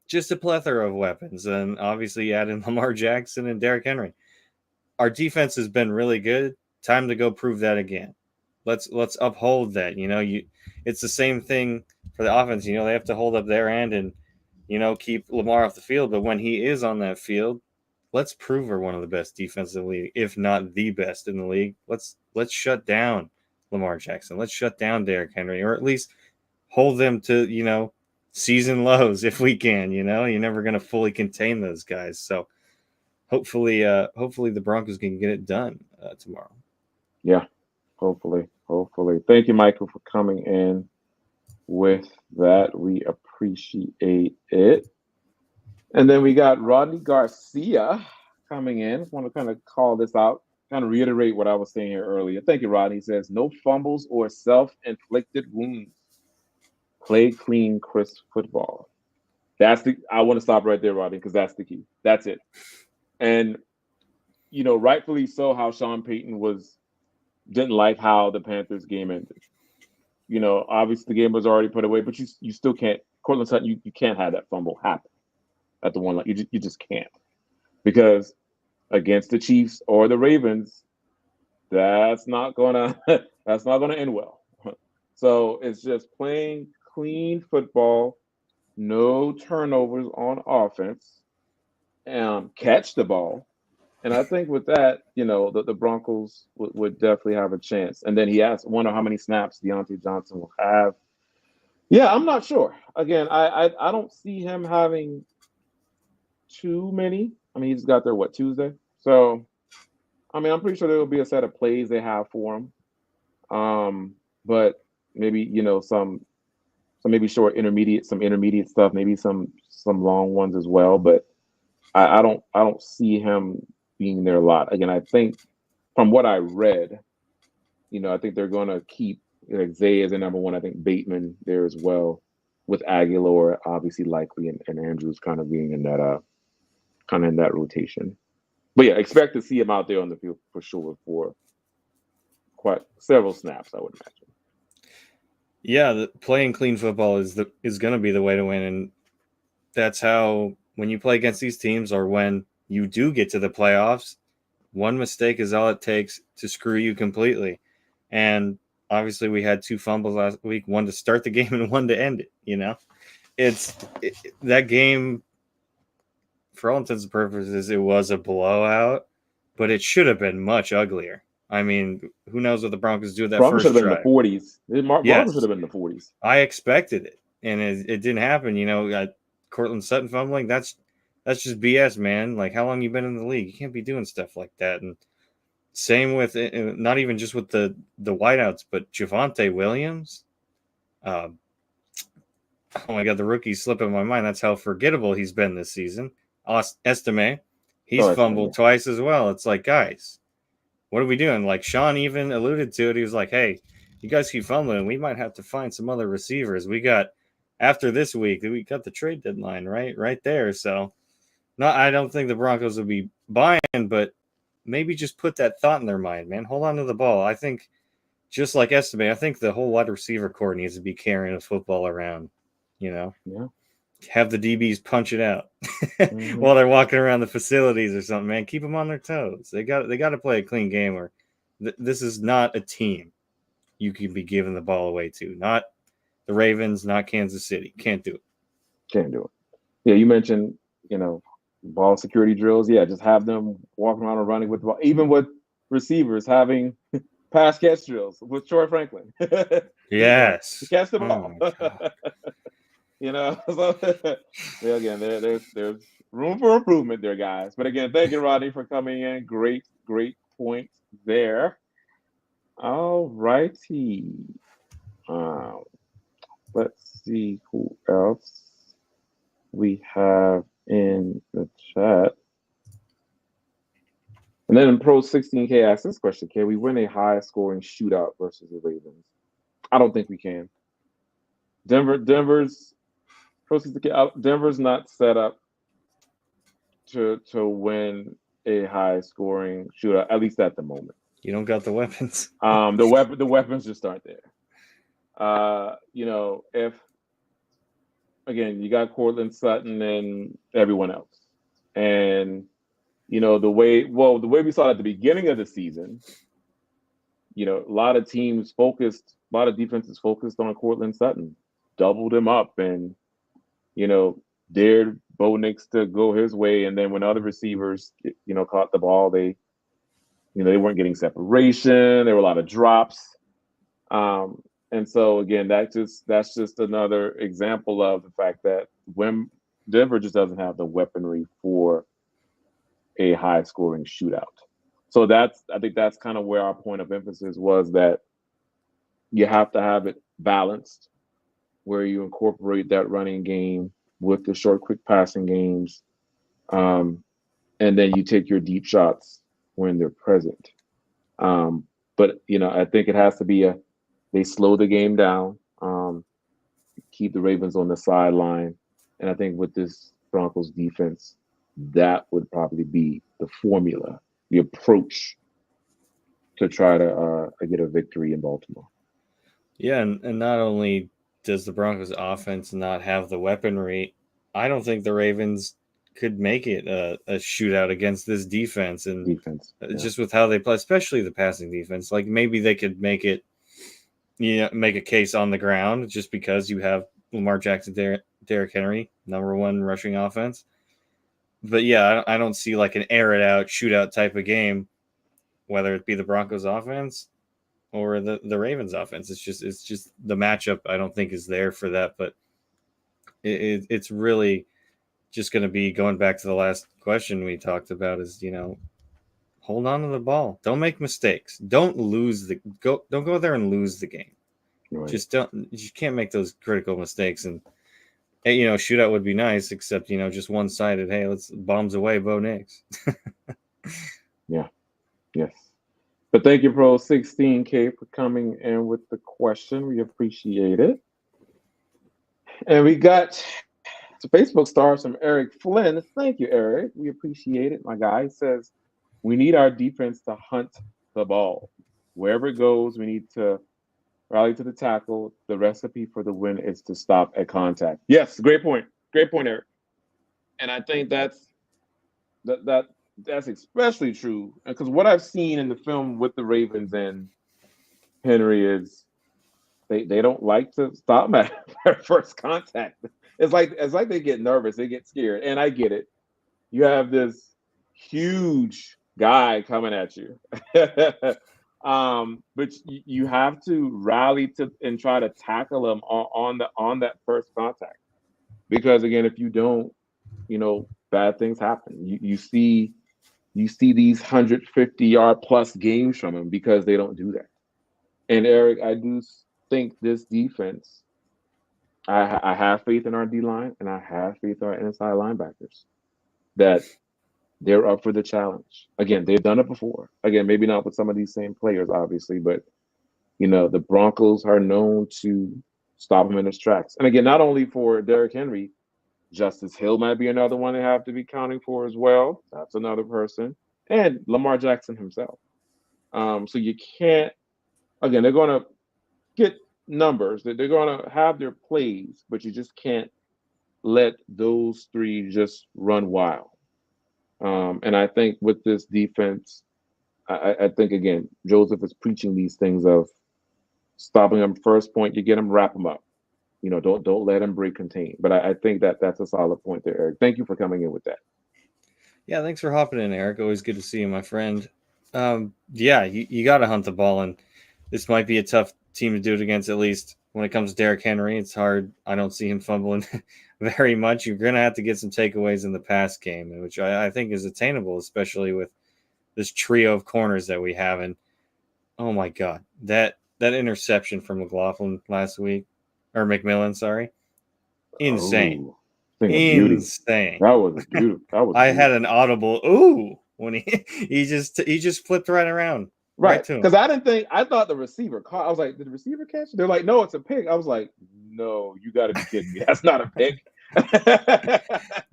just a plethora of weapons, and obviously add in Lamar Jackson and Derrick Henry. Our defense has been really good. Time to go prove that again. Let's uphold that. It's the same thing for the offense. They have to hold up their end and keep Lamar off the field. But when he is on that field, let's prove we're one of the best defenses in the league, if not the best in the league. Let's shut down Lamar Jackson. Let's shut down Derrick Henry, or at least hold them to, season lows if we can. You're never going to fully contain those guys. So hopefully the Broncos can get it done tomorrow. Yeah, hopefully, hopefully. Thank you, Michael, for coming in with that. We appreciate it. And then we got Rodney Garcia coming in. Want to kind of call this out, kind of reiterate what I was saying here earlier. Thank you, Rodney. He says, no fumbles or self-inflicted wounds. Play clean, crisp football. I want to stop right there, Rodney, because that's the key. That's it. And, rightfully so, how Sean Payton didn't like how the Panthers game ended. Obviously the game was already put away, but you still can't. Cortland Sutton, you can't have that fumble happen at the one line. You just can't, because against the Chiefs or the Ravens, that's not gonna end well. So it's just playing clean football, no turnovers on offense, catch the ball. And I think with that, the Broncos would definitely have a chance. And then he asked, wonder how many snaps Deontay Johnson will have. Yeah, I'm not sure. Again, I don't see him having too many. I mean, he just got there, Tuesday? So, I mean, I'm pretty sure there will be a set of plays they have for him. But maybe, some maybe some intermediate stuff, maybe some long ones as well. But I don't see him being there a lot. Again, I think from what I read, I think they're going to keep Zay as the number one. I think Bateman there as well, with Aguilar obviously likely, and Andrews kind of being in that rotation. But yeah, expect to see him out there on the field for sure for quite several snaps, I would imagine. Yeah, playing clean football is going to be the way to win, and that's how, when you play against these teams, or when you do get to the playoffs, one mistake is all it takes to screw you completely. And obviously we had 2 fumbles last week, one to start the game and one to end it. That game, for all intents and purposes, it was a blowout, but it should have been much uglier. I mean, who knows what the Broncos do with that Broncos first should have been in drive. the 40s. Broncos should Yes, have been in the 40s. I expected it, and it didn't happen. Cortland Sutton fumbling, that's just BS, man. Like, how long you been in the league? You can't be doing stuff like that. And same with not even just with the wideouts, but Javonte Williams. Oh my God, the rookie's slipping my mind. That's how forgettable he's been this season. Estime, he's fumbled twice as well. It's like, guys, what are we doing? Like, Sean even alluded to it. He was like, hey, you guys keep fumbling. We might have to find some other receivers. After this week, we got the trade deadline right there. So, I don't think the Broncos will be buying, but maybe just put that thought in their mind, man. Hold on to the ball. I think, just like Estime, I think the whole wide receiver core needs to be carrying a football around, Yeah. Have the DBs punch it out while they're walking around the facilities or something, man. Keep them on their toes. They got to play a clean game, or this is not a team you can be giving the ball away to. Not the Ravens, not Kansas City. Can't do it. Can't do it. Yeah, you mentioned, ball security drills. Yeah, just have them walking around and running with the ball. Even with receivers, having pass catch drills with Troy Franklin. Yes. To catch the ball. So yeah, again, there's room for improvement there, guys. But again, thank you, Rodney, for coming in. Great point there. All righty. Let's see who else we have in the chat. And then in Pro 16K asked this question: can we win a high scoring shootout versus the Ravens? I don't think we can. Denver's Pro 16K, Denver's not set up to win a high scoring shootout, at least at the moment. You don't got the weapons. The weapons just aren't there. If again, you got Cortland Sutton and everyone else, and the way we saw it at the beginning of the season, a lot of defenses focused on Cortland Sutton, doubled him up, and dared Bo Nix to go his way, and then when other receivers, caught the ball, they weren't getting separation. There were a lot of drops. And so again, that's just another example of the fact that when Denver just doesn't have the weaponry for a high scoring shootout. So I think that's kind of where our point of emphasis was, that you have to have it balanced, where you incorporate that running game with the short, quick passing games, um, and then you take your deep shots when they're present. But I think it has to be they slow the game down, keep the Ravens on the sideline, and I think with this Broncos defense, that would probably be the formula, the approach to try to get a victory in Baltimore. Yeah, and not only does the Broncos offense not have the weaponry, I don't think the Ravens could make it a shootout against this defense, and Defense, yeah, just with how they play, especially the passing defense. Like maybe they could make it, make a case on the ground just because you have Lamar Jackson, Derrick Henry, number one rushing offense. But yeah, I don't see like an air it out shootout type of game, whether it be the Broncos offense or the Ravens offense. It's just the matchup I don't think is there for that. But it's really just going to be going back to the last question we talked about is, hold on to the ball. Don't make mistakes. Don't go there and lose the game. right. You can't make those critical mistakes. And shootout would be nice, except just one sided. Hey, let's bombs away, Bo Nix. Yeah, yes. But thank you, Pro 16K, for coming in with the question. We appreciate it. And we got some Facebook stars from Eric Flynn. Thank you, Eric. We appreciate it. My guy says we need our defense to hunt the ball. Wherever it goes, we need to rally to the tackle. The recipe for the win is to stop at contact. Yes, great point. Great point, Eric. And I think that's especially true because what I've seen in the film with the Ravens and Henry is they don't like to stop at first contact. It's like they get nervous, they get scared, and I get it. You have this huge guy coming at you, but you have to rally to and try to tackle him on that first contact because again, if you don't, bad things happen. You see these 150-yard plus games from him because they don't do that. And Eric, I do think this defense, I have faith in our D line and I have faith in our inside linebackers that they're up for the challenge. Again, they've done it before. Again, maybe not with some of these same players, obviously, but the Broncos are known to stop him in his tracks. And again, not only for Derrick Henry, Justice Hill might be another one they have to be counting for as well. That's another person. And Lamar Jackson himself. So you can't, again, they're going to get numbers, they're going to have their plays, but you just can't let those three just run wild. And I think with this defense, I think, again, Joseph is preaching these things of stopping them first point, you get them, wrap them up. Don't let them break contain. But I think that's a solid point there, Eric. Thank you for coming in with that. Yeah, thanks for hopping in, Eric. Always good to see you, my friend. Yeah, you got to hunt the ball, and this might be a tough team to do it against, at least when it comes to Derrick Henry. It's hard. I don't see him fumbling very much. You're going to have to get some takeaways in the pass game, which I think is attainable, especially with this trio of corners that we have. And, oh, my God, that interception from McLaughlin last week, or McMillan, sorry, insane. Oh, thing of beauty. Insane. That was beautiful. That was I beautiful. had an audible ooh when he just flipped right around, right Right. to him. Because I thought the receiver caught. I was like, did the receiver catch it? They're like, no, it's a pick. I was like, no, you got to be kidding me. That's not a pick.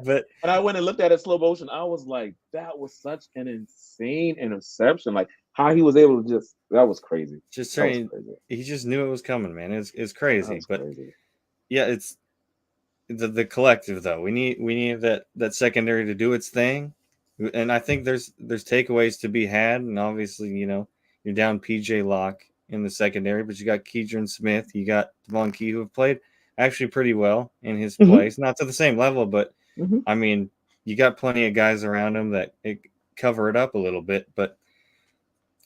But And I went and looked at it slow motion. I was like, that was such an insane interception. Like how he was able to that was crazy. just That was saying, crazy. he just knew it was coming, man. It's That crazy. was But crazy. yeah, it's the collective though. We need that secondary to do its thing, and I think there's takeaways to be had, and obviously you're down PJ Locke in the secondary, but you got Keidron Smith, you got Devon Key who have played actually pretty well in his Hmm. place. Not to the same level, but Hmm. I mean, you got plenty of guys around him that cover it up a little bit. But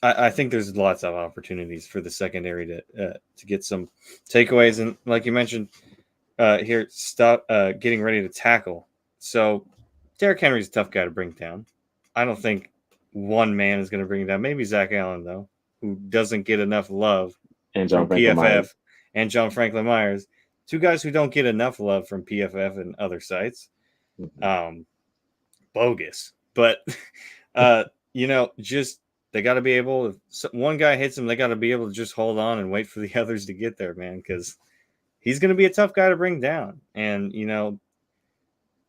I think there's lots of opportunities for the secondary to get some takeaways. And like you mentioned here, stop getting ready to tackle. So Derrick Henry's a tough guy to bring down. I don't think one man is going to bring him down. Maybe Zach Allen, though, who doesn't get enough love And John from Franklin Myers. PFF, and John Franklin Myers, two guys who don't get enough love from PFF and other sites. Hmm. Um, Bogus. But, just they got to be able, if one guy hits him, they got to be able to just hold on and wait for the others to get there, man, because he's going to be a tough guy to bring down. And, and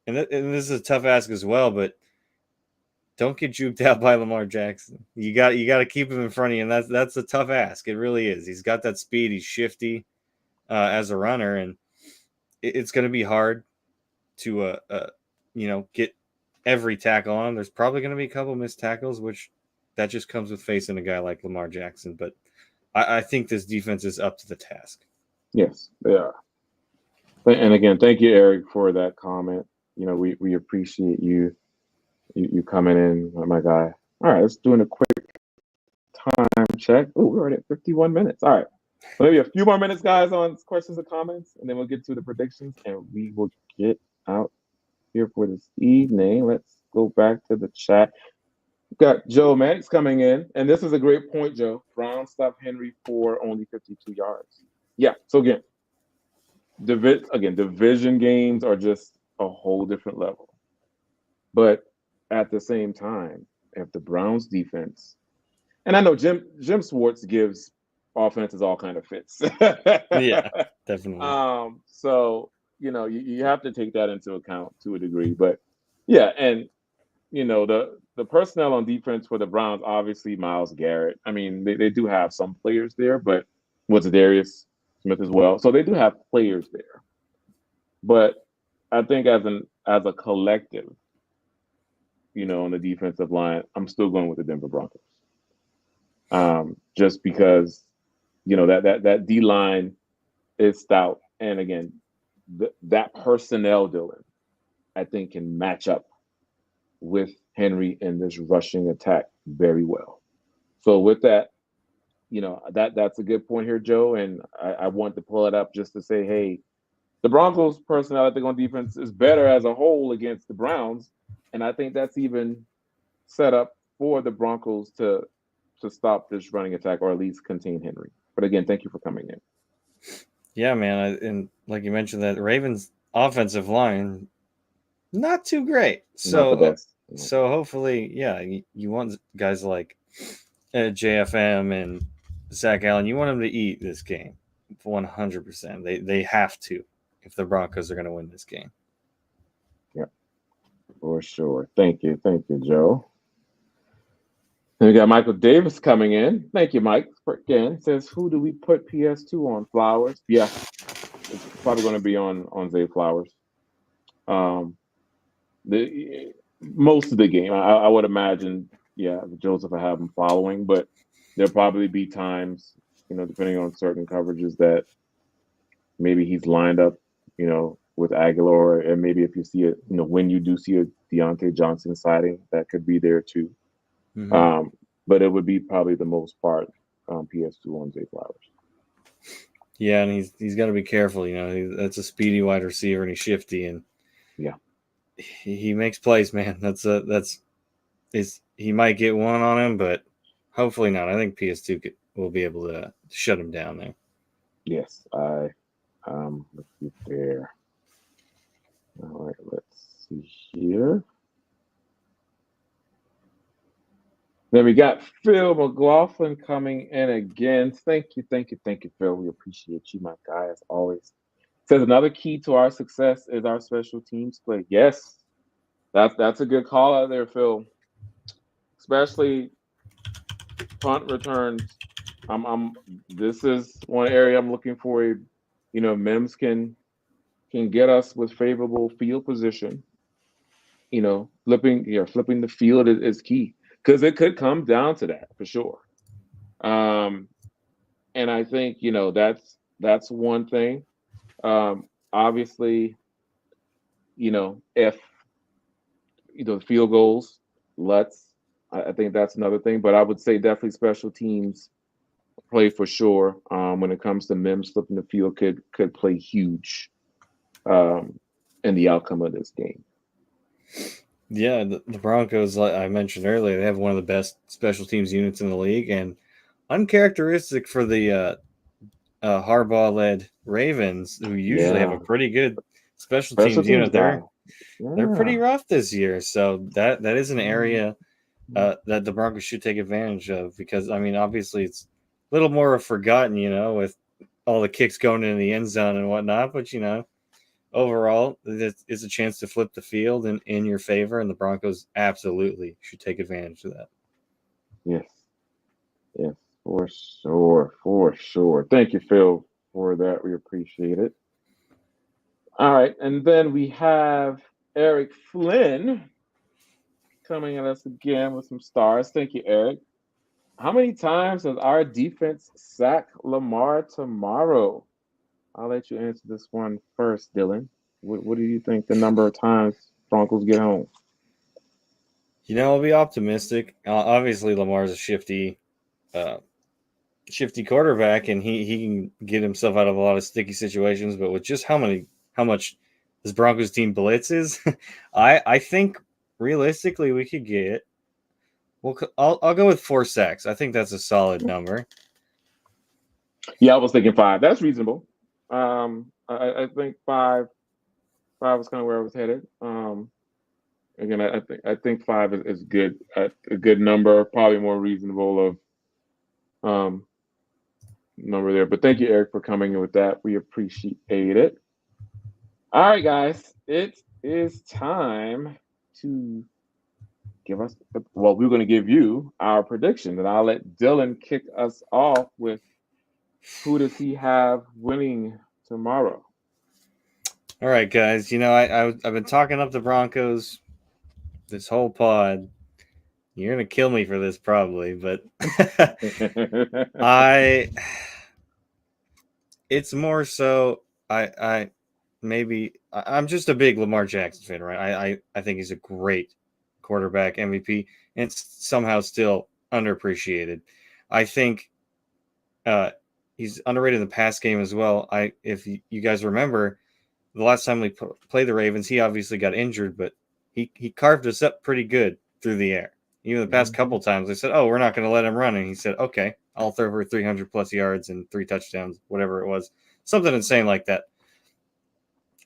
this is a tough ask as well, but don't get juked out by Lamar Jackson. You got to keep him in front of you, and that's a tough ask. It really is. He's got that speed. He's shifty as a runner, and it's going to be hard to get every tackle on him. There's probably going to be a couple missed tackles, which that just comes with facing a guy like Lamar Jackson. But I think this defense is up to the task. Yes, they are. And again, thank you, Eric, for that comment. We appreciate you coming in, my guy. All right, let's do a quick time check. Oh, we're already at 51 minutes. All right. Well, maybe a few more minutes, guys, on questions and comments, and then we'll get to the predictions, and we will get out here for this evening. Let's go back to the chat. We've got Joe Mannix coming in, and this is a great point, Joe. Brown stopped Henry for only 52 yards. Yeah. So division games are just a whole different level. But at the same time, if the Browns defense, and I know Jim Swartz gives offenses all kind of fits. Yeah, definitely. So you have to take that into account to a degree. But yeah, and the personnel on defense for the Browns, obviously Myles Garrett. I mean, they do have some players there, but what's Darius Smith as well. So they do have players there. But I think as a collective, on the defensive line, I'm still going with the Denver Broncos. Just because that D line is stout, and again, that personnel, Dylan, I think can match up with Henry in this rushing attack very well. So with that, that's a good point here, Joe. And I want to pull it up just to say, hey, the Broncos' personnel, I think, on defense is better as a whole against the Browns, and I think that's even set up for the Broncos to stop this running attack or at least contain Henry. But again, thank you for coming in. Yeah, man. And like you mentioned, that Ravens offensive line not too great. Not the best. So hopefully, yeah, you want guys like JFM and Zach Allen. You want them to eat this game 100%. They have to if the Broncos are going to win this game. Yeah, for sure. Thank you, Joe. And we got Michael Davis coming in. Thank you, Mike. Again, says, who do we put PS2 on? Flowers? Yeah, it's probably going to be on Zay Flowers. The most of the game, I would imagine. Yeah, Joseph will have him following, but there'll probably be times, depending on certain coverages that maybe he's lined up, with Aguilar, and maybe if you see it, when you do see a Deontay Johnson sighting, that could be there too. Mm-hmm. But it would be probably the most part PS2 on Zay Flowers. Yeah, and he's got to be careful. That's a speedy wide receiver, and he's shifty, and yeah, he makes plays, man. He might get one on him, but hopefully not. I think PS2 will be able to shut him down there. Yes, let's see there. All right, let's see here. Then we got Phil McLaughlin coming in again. Thank you, Phil. We appreciate you, my guy, as always. Says another key to our success is our special teams play. Yes, that's a good call out there, Phil. Especially punt returns. This is one area I'm looking for. Mims can get us with favorable field position. Flipping the field is key because it could come down to that for sure. And I think that's one thing. Obviously, if field goals, let's. I think that's another thing. But I would say definitely special teams play for sure. When it comes to Mims flipping the field, could play huge um, in the outcome of this game. Yeah, the Broncos, like I mentioned earlier, they have one of the best special teams units in the league, and uncharacteristic for the Harbaugh-led Ravens, who usually have a Yeah, pretty good special special teams teams unit. guy. They're Yeah. pretty rough this year, so that is an Mhm. area that the Broncos should take advantage of because I mean, obviously, it's a little more forgotten, with all the kicks going into the end zone and whatnot, but overall, it's a chance to flip the field in your favor, and the Broncos absolutely should take advantage of that. Yes. Yes. For sure. For sure. Thank you, Phil, for that. We appreciate it. All right, and then we have Eric Flynn coming at us again with some stars. Thank you, Eric. How many times does our defense sack Lamar tomorrow? I'll let you answer this one first, Dylan. What do you think the number of times Broncos get home? I'll be optimistic. Obviously, Lamar's a uh, shifty quarterback, and he can get himself out of a lot of sticky situations. But with just how much this Broncos team blitzes, I think realistically we could get. Well, I'll go with 4 sacks. I think that's a solid number. Yeah, I was thinking five. That's reasonable. I think five was kind of where I was headed. Again, I think five is good. A good number, probably more reasonable of um number there. But thank you, Eric, for coming in with that. We appreciate it. All right, guys, it is time to give us. Well, we're going to give you our prediction, and I'll let Dylan kick us off with who does he have winning tomorrow. All right, guys. I've been talking up the Broncos this whole pod. You're gonna kill me for this probably, but I it's more so I maybe I'm just a big Lamar Jackson fan, right? I think he's a great quarterback, MVP, and it's somehow still underappreciated. I think uh, he's underrated in the pass game as well. If you guys remember, the last time we played the Ravens, he obviously got injured, but he carved us up pretty good through the air. Even the past couple Mhm. times, they said, "Oh, we're not going to let him run," and he said, "Okay, I'll throw for 300 plus yards and 3 touchdowns, whatever it was, something insane like that."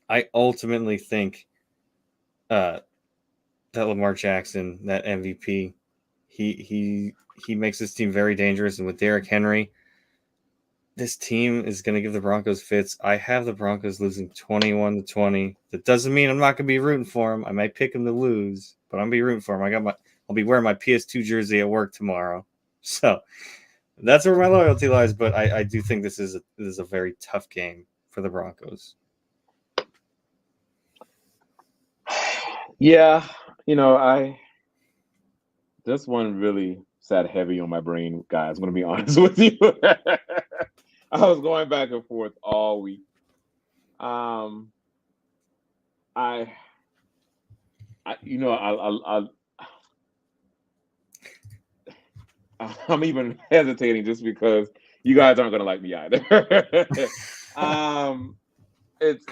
I ultimately think uh, that Lamar Jackson, that MVP, he makes this team very dangerous, and with Derrick Henry, this team is going to give the Broncos fits. I have the Broncos losing 21-20. That doesn't mean I'm not going to be rooting for them. I might pick them to lose, but I'm going to be rooting for them. I'll be wearing my PS2 jersey at work tomorrow. So that's where my loyalty lies. But I do think this is a very tough game for the Broncos. Yeah, I this one really sat heavy on my brain, guys. I'm gonna be honest with you. I was going back and forth all week. Um, I, I'm even hesitating just because you guys aren't gonna like me either. um, it's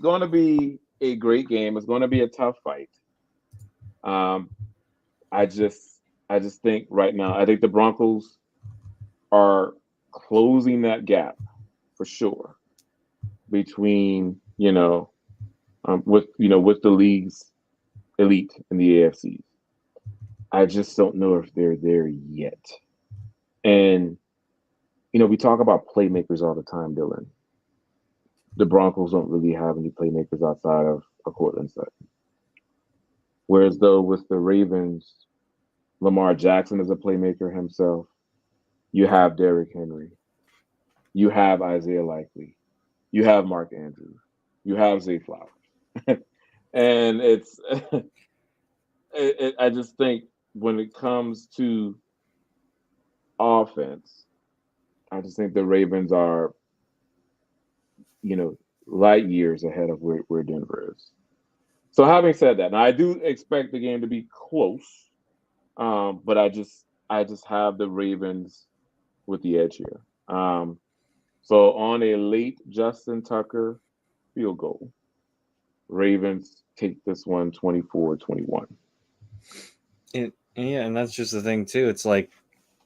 going to be a great game. It's going to be a tough fight. Um, I just I just think right now I think the Broncos are closing that gap for sure between with the league's elite in the AFC. I just don't know if they're there yet. And we talk about playmakers all the time, Dylan. The Broncos don't really have any playmakers outside of a Cortland Sutton. Whereas though with the Ravens, Lamar Jackson is a playmaker himself. You have Derrick Henry. You have Isaiah Likely. You have Mark Andrews. You have Zay Flowers. And I just think when it comes to offense, I just think the Ravens are, light years ahead of where Denver is. So having said that, now I do expect the game to be close, but I just have the Ravens with the edge here. So on a late Justin Tucker field goal, Ravens take this one 24-21. Yeah, and that's just the thing too. It's like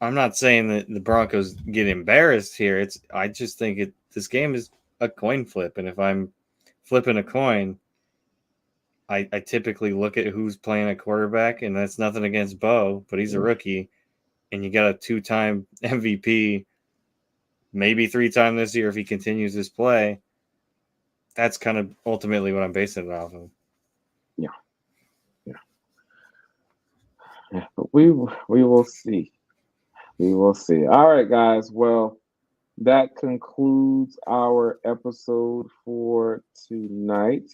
I'm not saying that the Broncos get embarrassed here. It's I just think this game is a coin flip, and if I'm flipping a coin, I typically look at who's playing a quarterback, and that's nothing against Bo, but he's a Mm, rookie, and you got a two-time MVP, maybe three-time this year if he continues his play. That's kind of ultimately what I'm basing it off of. yeah, yeah, yeah. But we will see. We will see. All right, guys. Well, that concludes our episode for tonight.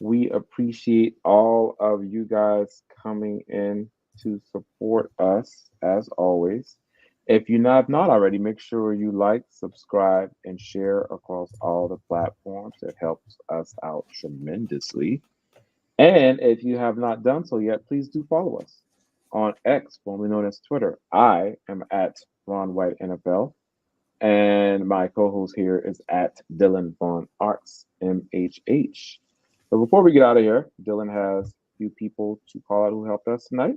We appreciate all of you guys coming in to support us as always. If you have not already, make sure you like, subscribe, and share across all the platforms. It helps us out tremendously. And if you have not done so yet, please do follow us on X, formerly known as Twitter. I am at Ron White NFL, and my co-host here is at Dylan Von Arts MHH. So before we get out of here, Dylan has a few people to call out who helped us tonight,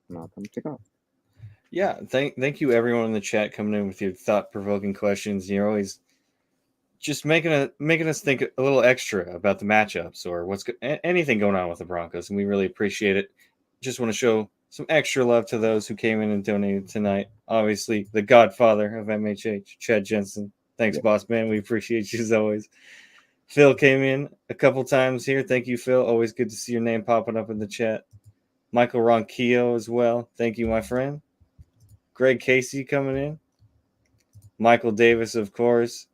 and I'll come check out. Yeah, thank you everyone in the chat coming in with your thought provoking questions. You're always just making us think a little extra about the matchups or anything going on with the Broncos, and we really appreciate it. Just want to show some extra love to those who came in and donated tonight. Obviously, the Godfather of MHH, Chad Jensen. Thanks, Yeah, boss man. We appreciate you as always. Phil came in a couple times here. Thank you, Phil. Always good to see your name popping up in the chat. Michael Ronquillo as well. Thank you, my friend. Greg Casey coming in. Michael Davis, of course,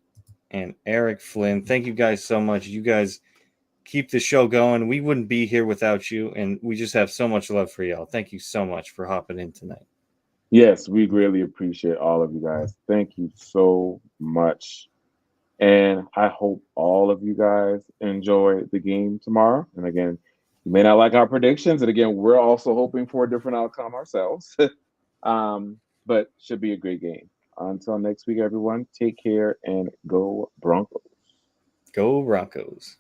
and Eric Flynn. Thank you guys so much. You guys keep the show going. We wouldn't be here without you, and we just have so much love for y'all. Thank you so much for hopping in tonight. yes, we greatly appreciate all of you guys. Thank you so much. And I hope all of you guys enjoy the game tomorrow. And again, you may not like our predictions. And again, we're also hoping for a different outcome ourselves. But should be a great game. Until next week, everyone, take care and go Broncos. Go Broncos.